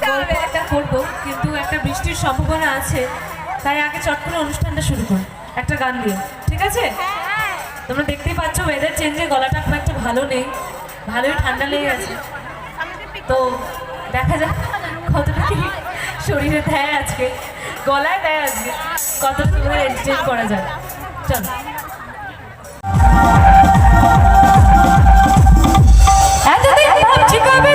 গল্প একটা করবো, কিন্তু একটা বৃষ্টির সম্ভাবনা আছে, তাই আগে চট করে অনুষ্ঠানটা শুরু করো একটা গান দিয়ে, ঠিক আছে? তোমরা দেখতেই পাচ্ছ ওয়েদার চেঞ্জে গলাটা খুব একটা ভালো নেই, ভালোই ঠান্ডা লেগে আছে। তো দেখা যাক কতটা কি শরীরে দেয় আজকে, গলায় দেয় আজকে, কতটা তোমাদের এন্টারটেইন করা যায়। চলো। এতদিন ভাবছি কবে